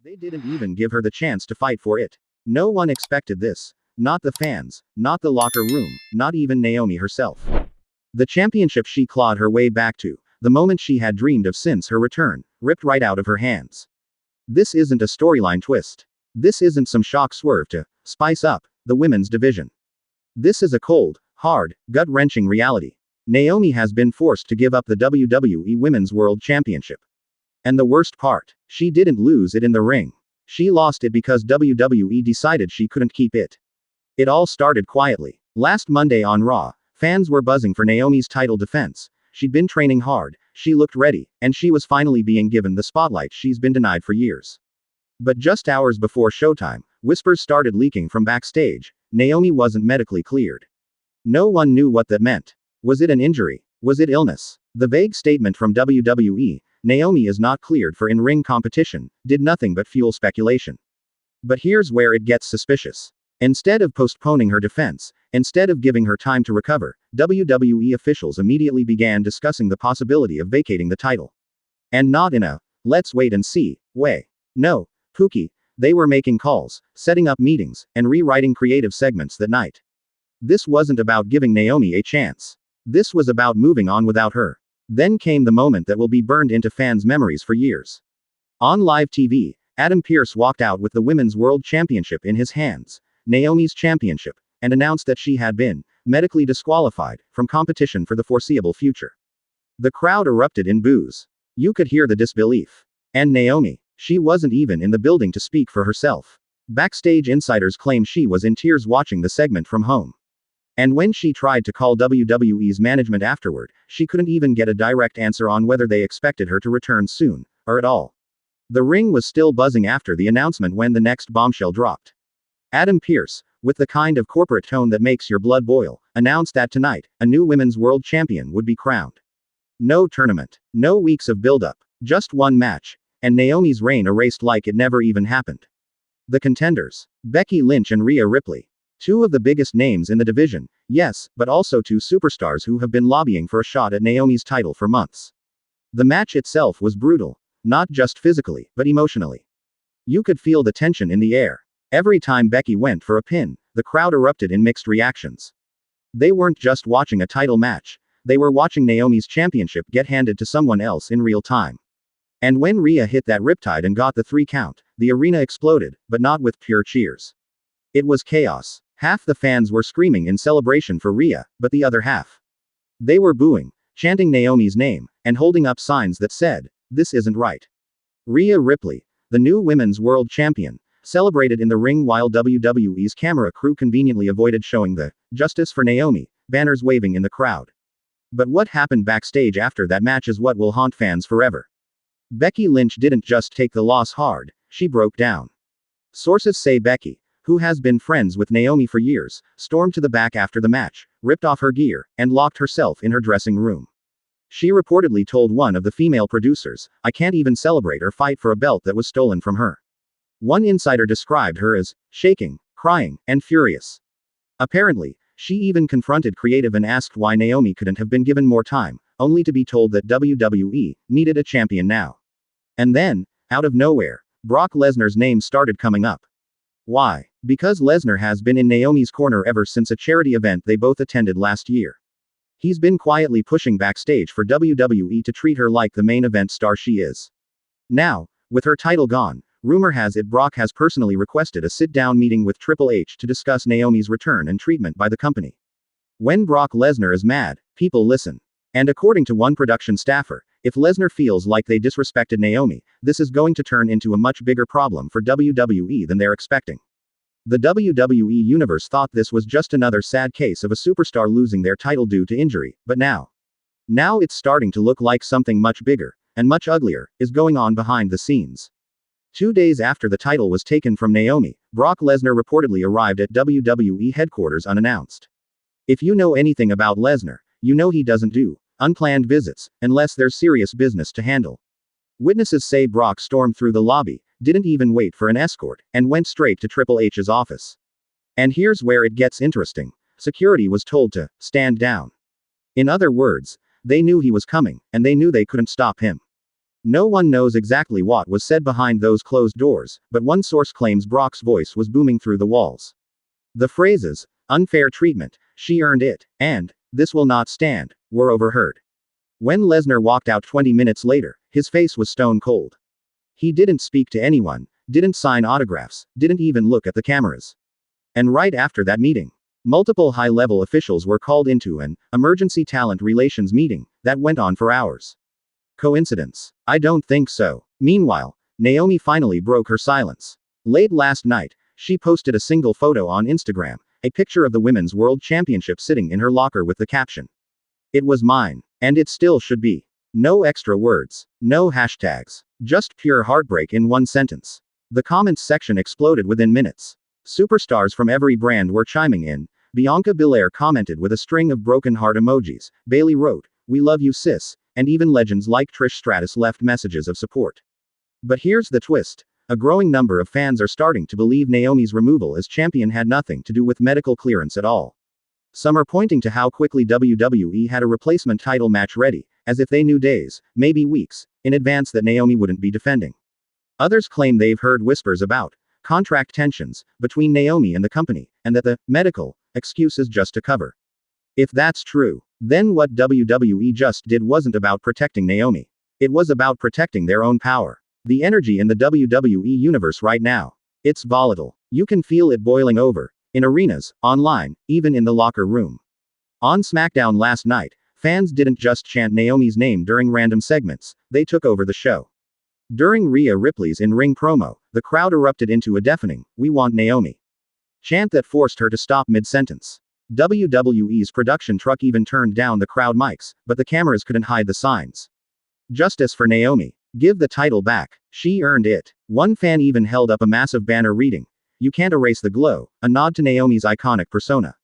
They didn't even give her the chance to fight for it. No one expected this. Not the fans, not the locker room, not even Naomi herself. The championship she clawed her way back to, the moment she had dreamed of since her return, ripped right out of her hands. This isn't a storyline twist. This isn't some shock swerve to spice up the women's division. This is a cold, hard, gut-wrenching reality. Naomi has been forced to give up the WWE Women's World Championship. And the worst part, she didn't lose it in the ring. She lost it because WWE decided she couldn't keep it. It all started quietly. Last Monday on Raw, fans were buzzing for Naomi's title defense. She'd been training hard, she looked ready, and she was finally being given the spotlight she's been denied for years. But just hours before showtime, whispers started leaking from backstage. Naomi wasn't medically cleared. No one knew what that meant. Was it an injury? Was it illness? The vague statement from WWE, Naomi is not cleared for in-ring competition, did nothing but fuel speculation. But here's where it gets suspicious. Instead of postponing her defense, instead of giving her time to recover, WWE officials immediately began discussing the possibility of vacating the title. And not in a, let's wait and see, way. No, Pookie, they were making calls, setting up meetings, and rewriting creative segments that night. This wasn't about giving Naomi a chance. This was about moving on without her. Then came the moment that will be burned into fans' memories for years. On live TV, Adam Pearce walked out with the Women's World Championship in his hands, Naomi's championship, and announced that she had been medically disqualified from competition for the foreseeable future. The crowd erupted in boos. You could hear the disbelief. And Naomi, she wasn't even in the building to speak for herself. Backstage insiders claim she was in tears watching the segment from home. And when she tried to call WWE's management afterward, she couldn't even get a direct answer on whether they expected her to return soon, or at all. The ring was still buzzing after the announcement when the next bombshell dropped. Adam Pearce, with the kind of corporate tone that makes your blood boil, announced that tonight, a new women's world champion would be crowned. No tournament, no weeks of build-up, just one match, and Naomi's reign erased like it never even happened. The contenders: Becky Lynch and Rhea Ripley. Two of the biggest names in the division, yes, but also two superstars who have been lobbying for a shot at Naomi's title for months. The match itself was brutal, not just physically, but emotionally. You could feel the tension in the air. Every time Becky went for a pin, the crowd erupted in mixed reactions. They weren't just watching a title match, they were watching Naomi's championship get handed to someone else in real time. And when Rhea hit that riptide and got the 3 count, the arena exploded, but not with pure cheers. It was chaos. Half the fans were screaming in celebration for Rhea, but the other half, they were booing, chanting Naomi's name, and holding up signs that said, "This isn't right." Rhea Ripley, the new women's world champion, celebrated in the ring while WWE's camera crew conveniently avoided showing the "Justice for Naomi" banners waving in the crowd. But what happened backstage after that match is what will haunt fans forever. Becky Lynch didn't just take the loss hard, she broke down. Sources say Becky, who has been friends with Naomi for years, stormed to the back after the match, ripped off her gear, and locked herself in her dressing room. She reportedly told one of the female producers, "I can't even celebrate or fight for a belt that was stolen from her." One insider described her as shaking, crying, and furious. Apparently, she even confronted creative and asked why Naomi couldn't have been given more time, only to be told that WWE needed a champion now. And then, out of nowhere, Brock Lesnar's name started coming up. Why? Because Lesnar has been in Naomi's corner ever since a charity event they both attended last year. He's been quietly pushing backstage for WWE to treat her like the main event star she is. Now, with her title gone, rumor has it Brock has personally requested a sit-down meeting with Triple H to discuss Naomi's return and treatment by the company. When Brock Lesnar is mad, people listen. And according to one production staffer, if Lesnar feels like they disrespected Naomi, this is going to turn into a much bigger problem for WWE than they're expecting. The WWE Universe thought this was just another sad case of a superstar losing their title due to injury, but now it's starting to look like something much bigger, and much uglier, is going on behind the scenes. 2 days after the title was taken from Naomi, Brock Lesnar reportedly arrived at WWE headquarters unannounced. If you know anything about Lesnar, you know he doesn't do unplanned visits, unless there's serious business to handle. Witnesses say Brock stormed through the lobby, didn't even wait for an escort, and went straight to Triple H's office. And here's where it gets interesting. Security was told to stand down. In other words, they knew he was coming, and they knew they couldn't stop him. No one knows exactly what was said behind those closed doors, but one source claims Brock's voice was booming through the walls. The phrases, "unfair treatment," "she earned it," and "this will not stand," were overheard. When Lesnar walked out 20 minutes later, his face was stone cold. He didn't speak to anyone, didn't sign autographs, didn't even look at the cameras. And right after that meeting, multiple high-level officials were called into an emergency talent relations meeting that went on for hours. Coincidence? I don't think so. Meanwhile, Naomi finally broke her silence. Late last night, she posted a single photo on Instagram, a picture of the Women's World Championship sitting in her locker with the caption, "It was mine, and it still should be." No extra words, no hashtags, just pure heartbreak in one sentence. The comments section exploded within minutes. Superstars from every brand were chiming in. Bianca Belair commented with a string of broken heart emojis. Bayley wrote, "We love you sis," and even legends like Trish Stratus left messages of support. But here's the twist. A growing number of fans are starting to believe Naomi's removal as champion had nothing to do with medical clearance at all. Some are pointing to how quickly WWE had a replacement title match ready, as if they knew days, maybe weeks, in advance that Naomi wouldn't be defending. Others claim they've heard whispers about contract tensions between Naomi and the company, and that the medical excuse is just a cover. If that's true, then what WWE just did wasn't about protecting Naomi. It was about protecting their own power. The energy in the WWE universe right now. It's volatile. You can feel it boiling over. In arenas, online, even in the locker room. On SmackDown last night, fans didn't just chant Naomi's name during random segments, they took over the show. During Rhea Ripley's in-ring promo, the crowd erupted into a deafening, "We want Naomi" chant that forced her to stop mid-sentence. WWE's production truck even turned down the crowd mics, but the cameras couldn't hide the signs. "Justice for Naomi. Give the title back. She earned it." One fan even held up a massive banner reading, "You can't erase the glow," a nod to Naomi's iconic persona.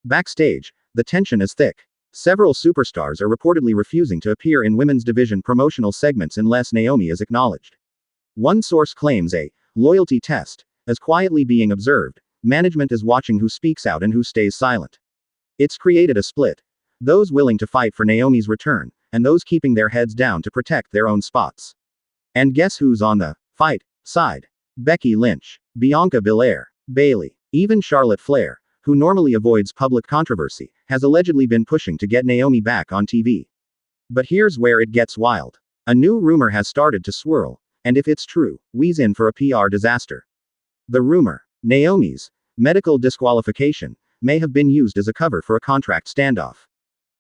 Backstage, the tension is thick. Several superstars are reportedly refusing to appear in women's division promotional segments unless Naomi is acknowledged. One source claims a loyalty test is quietly being observed. Management is watching who speaks out and who stays silent. It's created a split. Those willing to fight for Naomi's return, and those keeping their heads down to protect their own spots. And guess who's on the fight side? Becky Lynch, Bianca Belair, Bayley, even Charlotte Flair, who normally avoids public controversy, has allegedly been pushing to get Naomi back on TV. But here's where it gets wild. A new rumor has started to swirl, and if it's true, we's in for a PR disaster. The rumor, Naomi's medical disqualification, may have been used as a cover for a contract standoff.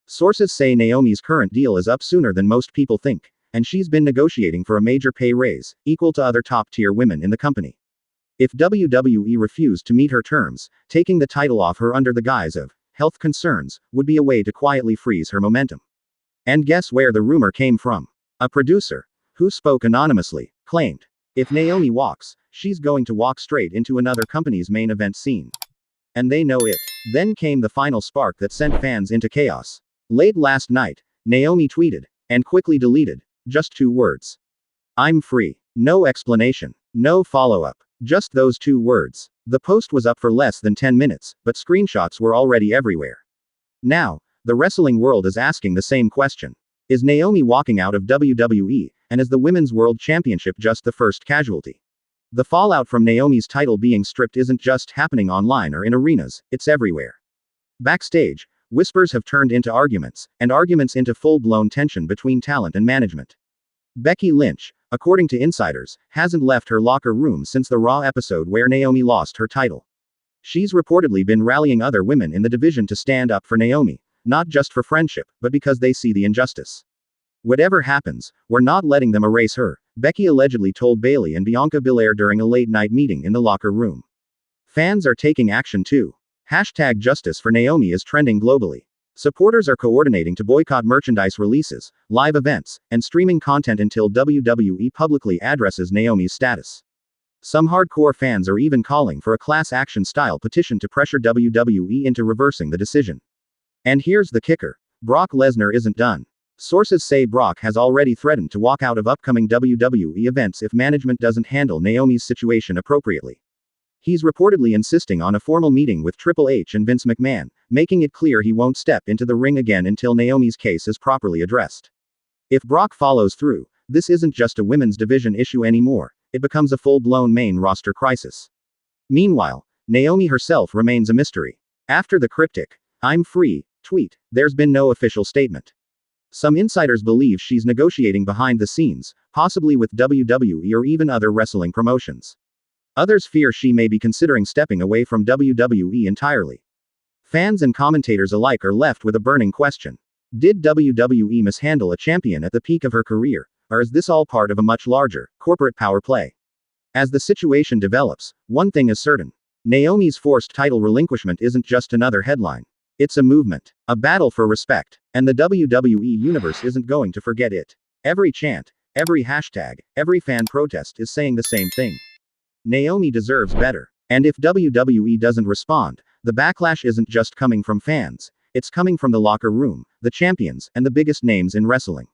Sources say Naomi's current deal is up sooner than most people think, and she's been negotiating for a major pay raise, equal to other top-tier women in the company. If WWE refused to meet her terms, taking the title off her under the guise of health concerns would be a way to quietly freeze her momentum. And guess where the rumor came from? A producer, who spoke anonymously, claimed, "If Naomi walks, she's going to walk straight into another company's main event scene." And they know it. Then came the final spark that sent fans into chaos. Late last night, Naomi tweeted, and quickly deleted, just 2 words. "I'm free." No explanation. No follow-up. Just those 2 words. The post was up for less than 10 minutes, but screenshots were already everywhere. Now, the wrestling world is asking the same question. Is Naomi walking out of WWE, and is the Women's World Championship just the first casualty? The fallout from Naomi's title being stripped isn't just happening online or in arenas, it's everywhere. Backstage, whispers have turned into arguments, and arguments into full-blown tension between talent and management. Becky Lynch, according to insiders, hasn't left her locker room since the Raw episode where Naomi lost her title. She's reportedly been rallying other women in the division to stand up for Naomi, not just for friendship, but because they see the injustice. "Whatever happens, we're not letting them erase her," Becky allegedly told Bayley and Bianca Belair during a late-night meeting in the locker room. Fans are taking action too. Hashtag Justice for Naomi is trending globally. Supporters are coordinating to boycott merchandise releases, live events, and streaming content until WWE publicly addresses Naomi's status. Some hardcore fans are even calling for a class action style petition to pressure WWE into reversing the decision. And here's the kicker. Brock Lesnar isn't done. Sources say Brock has already threatened to walk out of upcoming WWE events if management doesn't handle Naomi's situation appropriately. He's reportedly insisting on a formal meeting with Triple H and Vince McMahon, making it clear he won't step into the ring again until Naomi's case is properly addressed. If Brock follows through, This isn't just a women's division issue anymore, it becomes a full-blown main roster crisis. Meanwhile, Naomi herself remains a mystery. After the cryptic, "I'm free" tweet, there's been no official statement. Some insiders believe she's negotiating behind the scenes, possibly with WWE or even other wrestling promotions. Others fear she may be considering stepping away from WWE entirely. Fans and commentators alike are left with a burning question. Did WWE mishandle a champion at the peak of her career, or is this all part of a much larger, corporate power play? As the situation develops, one thing is certain. Naomi's forced title relinquishment isn't just another headline. It's a movement, a battle for respect, and the WWE universe isn't going to forget it. Every chant, every hashtag, every fan protest is saying the same thing. Naomi deserves better. And if WWE doesn't respond, the backlash isn't just coming from fans, it's coming from the locker room, the champions, and the biggest names in wrestling.